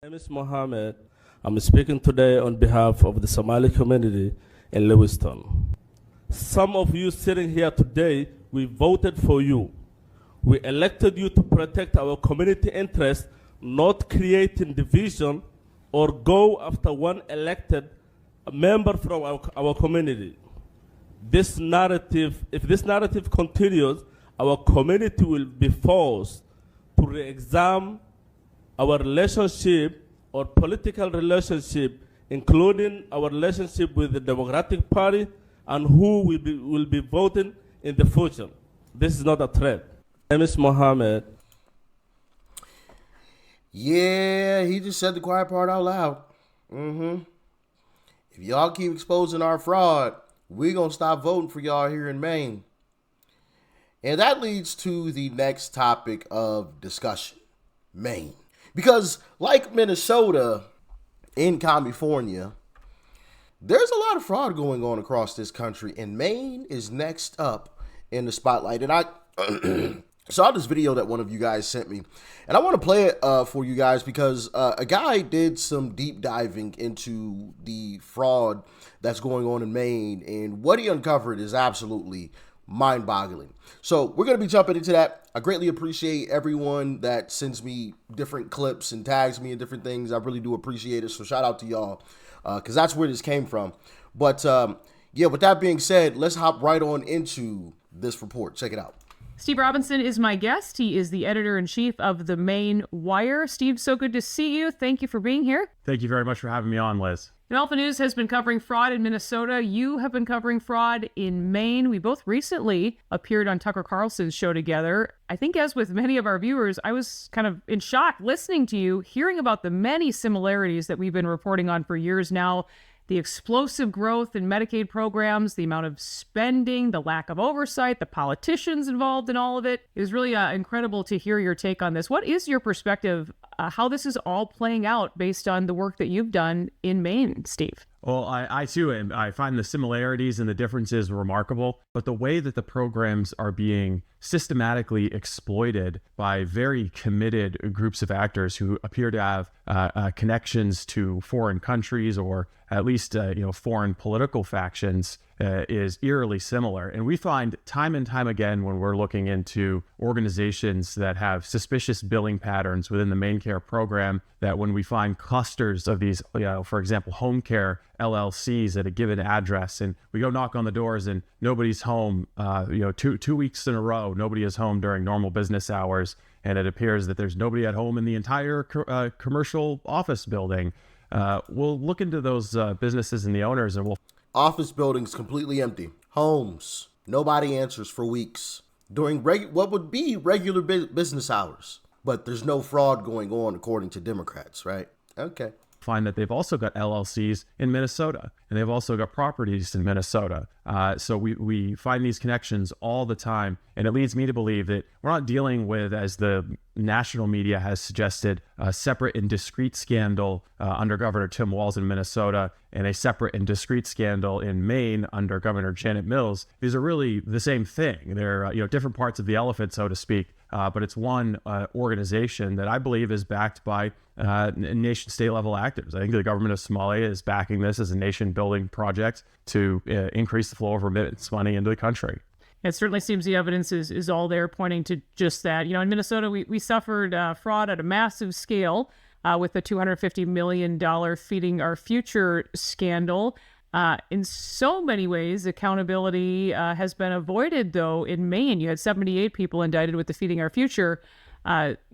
My name is Mohammed. I'm speaking today on behalf of the Somali community in Lewiston. Some of you sitting here today, we voted for you. We elected you to protect our community interests, not creating division or go after one elected member from our community. This narrative, if this narrative continues, our community will be forced to re-examine our relationship or political relationship, including our relationship with the Democratic Party and who will be voting in the future. This is not a threat. My name is Mohammed. Yeah, he just said the quiet part out loud. If y'all keep exposing our fraud, we're going to stop voting for y'all here in Maine. And that leads to the next topic of discussion, Maine. Because like Minnesota in California, there's a lot of fraud going on across this country, and Maine is next up in the spotlight. And I saw this video that one of you guys sent me, and I want to play it for you guys because a guy did some deep diving into the fraud that's going on in Maine, and what he uncovered is absolutely mind-boggling. So we're going to be jumping into that. I greatly appreciate everyone that sends me different clips and tags me in different things. I really do appreciate it. So shout out to y'all because that's where this came from. But yeah, with that being said, let's hop right on into this report. Check it out. Steve Robinson is my guest. He is the editor-in-chief of the Maine Wire. Steve, so good to see you. Thank you for being here. Thank you very much for having me on, Liz. And Alpha News has been covering fraud in Minnesota. You have been covering fraud in Maine. We both recently appeared on Tucker Carlson's show together. I think, as with many of our viewers, I was kind of in shock listening to you, hearing about the many similarities that we've been reporting on for years now. The explosive growth in Medicaid programs, the amount of spending, the lack of oversight, the politicians involved in all of it. It was really incredible to hear your take on this. What is your perspective, how this is all playing out based on the work that you've done in Maine, Steve? Well, I too am. I find the similarities and the differences remarkable, but the way that the programs are being systematically exploited by very committed groups of actors who appear to have connections to foreign countries or at least foreign political factions is eerily similar. And we find time and time again when we're looking into organizations that have suspicious billing patterns within the Maine Care program, that when we find clusters of these, for example, home care LLCs at a given address, and we go knock on the doors and nobody's home, 2 weeks in a row, nobody is home during normal business hours, and it appears that there's nobody at home in the entire commercial office building. We'll look into those businesses and the owners, and we'll Office buildings completely empty. Homes, nobody answers for weeks during what would be regular business hours. But there's no fraud going on according to Democrats, right? Okay. find that they've also got LLCs in Minnesota, and they've also got properties in Minnesota. So we find these connections all the time, and it leads me to believe that we're not dealing with, as the national media has suggested, a separate and discrete scandal under Governor Tim Walz in Minnesota and a separate and discrete scandal in Maine under Governor Janet Mills. These are really the same thing. They're different parts of the elephant, so to speak. But it's one organization that I believe is backed by nation-state level actors. I think the government of Somalia is backing this as a nation-building project to increase the flow of remittance money into the country. It certainly seems the evidence is all there pointing to just that. In Minnesota, we suffered fraud at a massive scale with the $250 million Feeding Our Future scandal. In so many ways, accountability has been avoided, though. In Maine, you had 78 people indicted with the Feeding Our Future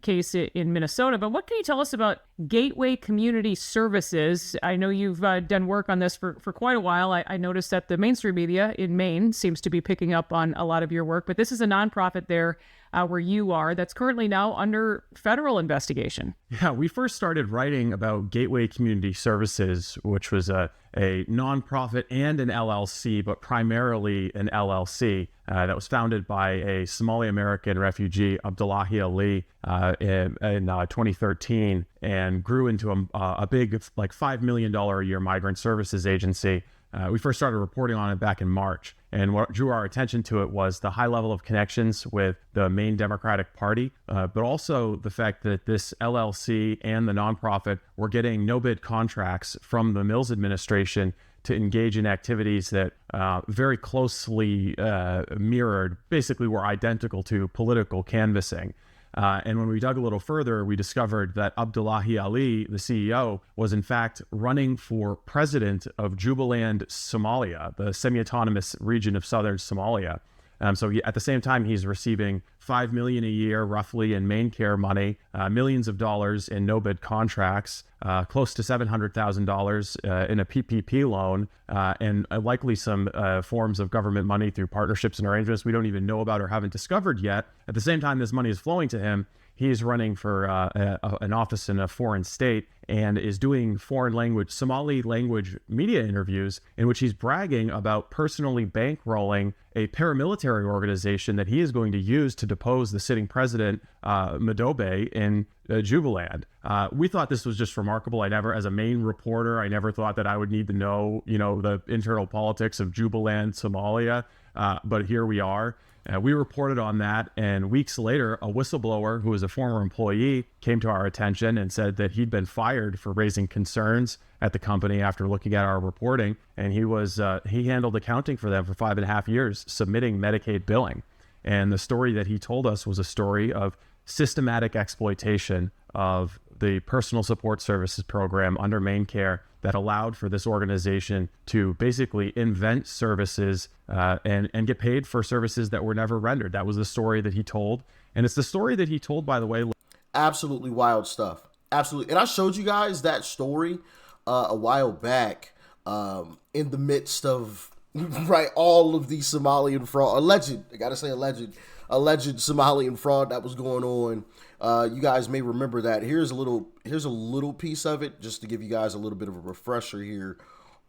case in Minnesota. But what can you tell us about Gateway Community Services? I know you've done work on this for quite a while. I noticed that the mainstream media in Maine seems to be picking up on a lot of your work. But this is a nonprofit there where you are that's currently now under federal investigation. Yeah, we first started writing about Gateway Community Services, which was a nonprofit and an LLC, but primarily an LLC that was founded by a Somali American refugee, Abdullahi Ali, in 2013, and grew into a big, $5 million a year migrant services agency We first started reporting on it back in March. And what drew our attention to it was the high level of connections with the Maine Democratic Party, but also the fact that this LLC and the nonprofit were getting no-bid contracts from the Mills administration to engage in activities that very closely mirrored, basically were identical to political canvassing. And when we dug a little further, we discovered that Abdullahi Ali, the CEO, was in fact running for president of Jubaland, Somalia, the semi-autonomous region of southern Somalia. At the same time, he's receiving $5 million a year, roughly, in Maine Care money, millions of dollars in no-bid contracts, close to $700,000 in a PPP loan, and likely some forms of government money through partnerships and arrangements we don't even know about or haven't discovered yet. At the same time this money is flowing to him, he's running for an office in a foreign state and is doing Somali language media interviews in which he's bragging about personally bankrolling a paramilitary organization that he is going to use to depose the sitting president, Madobe, in Jubaland. We thought this was just remarkable. As a Maine reporter, I never thought that I would need to know, the internal politics of Jubaland, Somalia. But here we are. We reported on that, and weeks later, a whistleblower who was a former employee came to our attention and said that he'd been fired for raising concerns at the company after looking at our reporting, and he handled accounting for them for 5.5 years, submitting Medicaid billing. And the story that he told us was a story of systematic exploitation of the personal support services program under Maine Care that allowed for this organization to basically invent services and get paid for services that were never rendered. That was the story that he told. And it's the story that he told, by the way. Absolutely wild stuff. Absolutely. And I showed you guys that story a while back in the midst of, right, all of the Somalian fraud, alleged Somalian fraud that was going on. You guys may remember that. Here's a little piece of it just to give you guys a little bit of a refresher here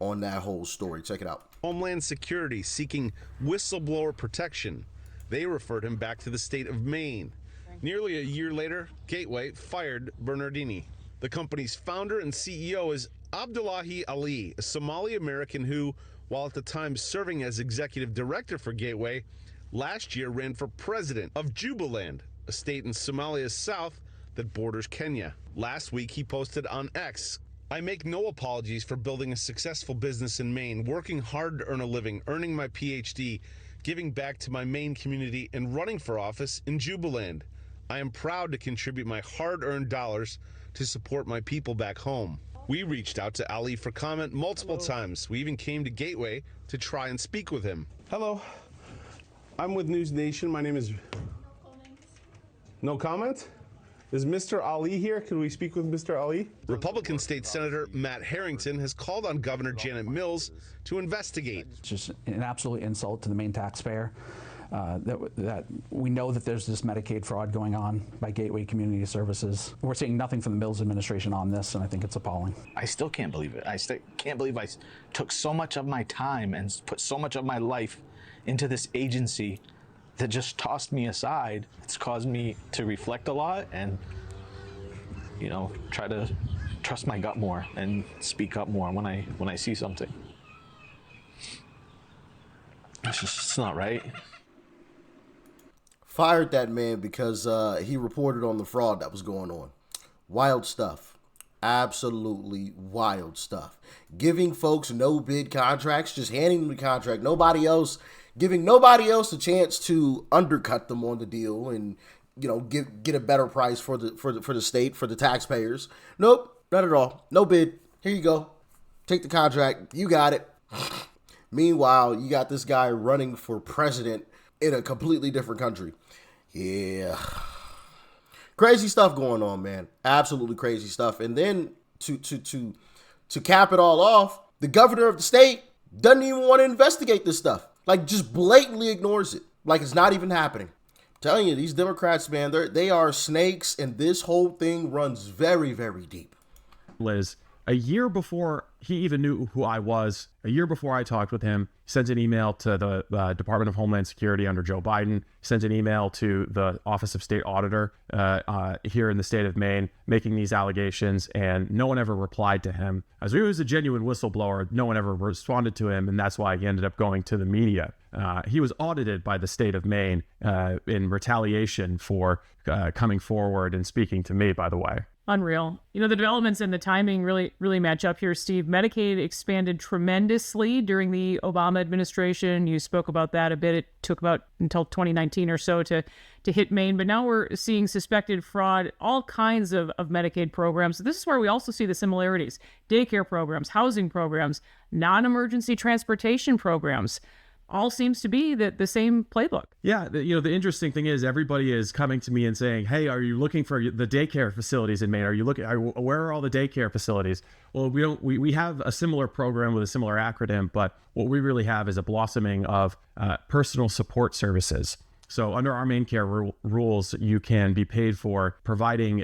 on that whole story. Check it out. Homeland Security seeking whistleblower protection. They referred him back to the state of Maine. Nearly a year later, Gateway fired Bernardini. The company's founder and CEO is Abdullahi Ali, a Somali American who, while at the time serving as executive director for Gateway, last year ran for president of Jubaland, a state in Somalia's south that borders Kenya. Last week, he posted on X, "I make no apologies for building a successful business in Maine, working hard to earn a living, earning my PhD, giving back to my Maine community, and running for office in Jubaland. I am proud to contribute my hard-earned dollars to support my people back home." We reached out to Ali for comment multiple times. We even came to Gateway to try and speak with him. Hello, I'm with News Nation. My name is... No comment? Is Mr. Ali here? Can we speak with Mr. Ali? Republican State Senator Matt Harrington has called on Governor Janet Mills to investigate. It's just an absolute insult to the Maine taxpayer. That we know that there's this Medicaid fraud going on by Gateway Community Services. We're seeing nothing from the Mills administration on this, and I think it's appalling. I still can't believe it. I still can't believe I took so much of my time and put so much of my life into this agency that just tossed me aside. It's caused me to reflect a lot and, try to trust my gut more and speak up more when I see something. It's not right. Fired that man because he reported on the fraud that was going on. Wild stuff. Absolutely wild stuff. Giving folks no bid contracts, just handing them the contract. Giving nobody else a chance to undercut them on the deal and get a better price for the state, for the taxpayers. Nope, not at all. No bid. Here you go. Take the contract. You got it. Meanwhile, you got this guy running for president in a completely different country. Yeah. Crazy stuff going on, man. Absolutely crazy stuff. And then to cap it all off, the governor of the state doesn't even want to investigate this stuff. Like, just blatantly ignores it. Like it's not even happening. I'm telling you, these Democrats, man, they are snakes, and this whole thing runs very, very deep. Liz, A year before he even knew who I was, a year before I talked with him, he sent an email to the Department of Homeland Security under Joe Biden, sent an email to the Office of State Auditor here in the state of Maine, making these allegations, and no one ever replied to him. As he was a genuine whistleblower, no one ever responded to him, and that's why he ended up going to the media. He was audited by the state of Maine in retaliation for coming forward and speaking to me, by the way. Unreal. You know, the developments and the timing really match up here, Steve. Medicaid expanded tremendously during the Obama administration. You spoke about that a bit. It took about until 2019 or so to hit Maine, but now we're seeing suspected fraud, all kinds of Medicaid programs. This is where we also see the similarities. Daycare programs, housing programs, non-emergency transportation programs. All seems to be the same playbook. Yeah, the interesting thing is everybody is coming to me and saying, "Hey, are you looking for the daycare facilities in Maine? Where are all the daycare facilities?" Well, we have a similar program with a similar acronym, but what we really have is a blossoming of personal support services. So under our Maine Care rules, you can be paid for providing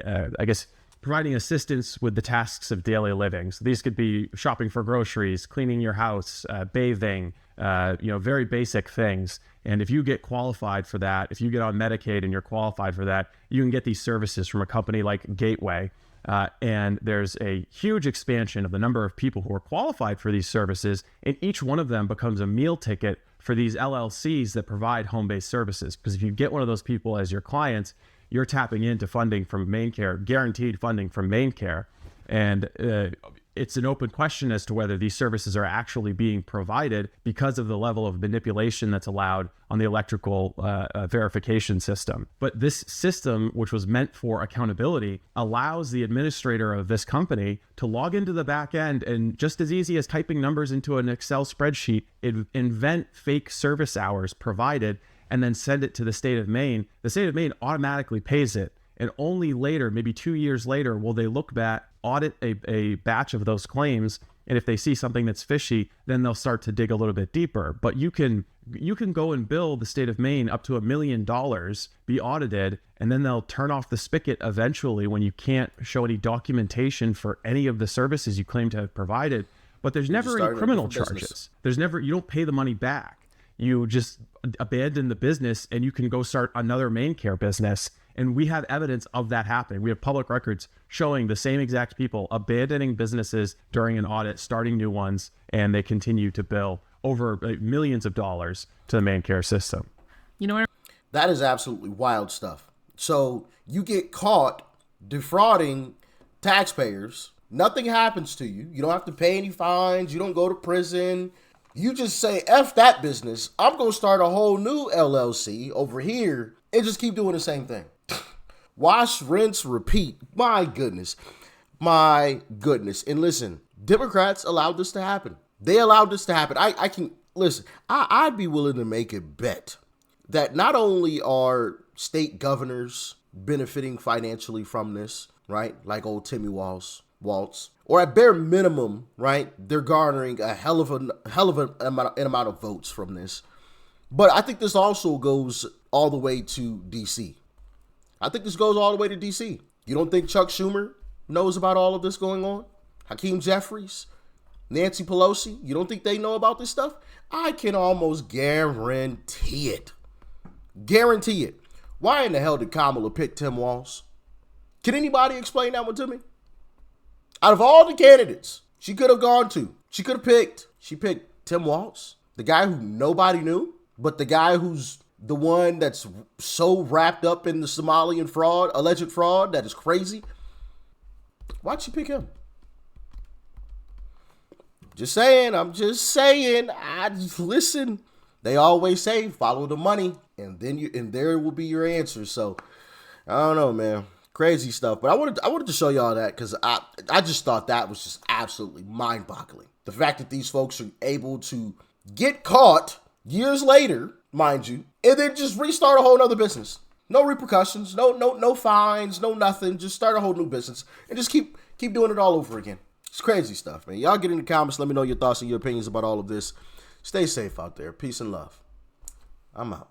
assistance with the tasks of daily living. So these could be shopping for groceries, cleaning your house, bathing, very basic things. And if you get qualified for that, if you get on Medicaid and you're qualified for that, you can get these services from a company like Gateway. And there's a huge expansion of the number of people who are qualified for these services, and each one of them becomes a meal ticket for these LLCs that provide home-based services. Because if you get one of those people as your clients, you're tapping into funding from Maine Care, guaranteed funding from Maine Care. And it's an open question as to whether these services are actually being provided because of the level of manipulation that's allowed on the electrical verification system. But this system, which was meant for accountability, allows the administrator of this company to log into the back end and, just as easy as typing numbers into an Excel spreadsheet, invent fake service hours provided and then send it to the state of Maine. The state of Maine automatically pays it. And only later, maybe 2 years later, will they look back, audit a batch of those claims. And if they see something that's fishy, then they'll start to dig a little bit deeper. But you can go and bill the state of Maine up to $1 million, be audited, and then they'll turn off the spigot eventually when you can't show any documentation for any of the services you claim to have provided. But there's never any criminal charges. You don't pay the money back. You just abandon the business and you can go start another Maine Care business. And we have evidence of that happening. We have public records showing the same exact people abandoning businesses during an audit, starting new ones, and they continue to bill over millions of dollars to the Maine Care system. You know what? That is absolutely wild stuff. So you get caught defrauding taxpayers. Nothing happens to you. You don't have to pay any fines. You don't go to prison. You just say, F that business. I'm going to start a whole new LLC over here and just keep doing the same thing. Wash, rinse, repeat. My goodness. My goodness. And listen, Democrats allowed this to happen. They allowed this to happen. I'd be willing to make a bet that not only are state governors benefiting financially from this, right? Like old Timmy Waltz, or at bare minimum, right? They're garnering a hell of an amount of votes from this. But I think this also goes all the way to DC. I think this goes all the way to DC. You don't think Chuck Schumer knows about all of this going on? Hakeem Jeffries, Nancy Pelosi, you don't think they know about this stuff? I can almost guarantee it. Guarantee it. Why in the hell did Kamala pick Tim Walz? Can anybody explain that one to me? Out of all the candidates she could have gone to, she picked Tim Walz, the guy who nobody knew, but the guy who's the one that's so wrapped up in the Somali fraud, alleged fraud, that is crazy. Why'd she pick him? I'm just saying. Listen. They always say follow the money, and there will be your answer. So I don't know, man. Crazy stuff. But I wanted to show y'all that because I just thought that was just absolutely mind-boggling. The fact that these folks are able to get caught years later, mind you, and then just restart a whole nother business. No repercussions, no fines, no nothing. Just start a whole new business and just keep doing it all over again. It's crazy stuff, man. Y'all get in the comments. Let me know your thoughts and your opinions about all of this. Stay safe out there. Peace and love. I'm out.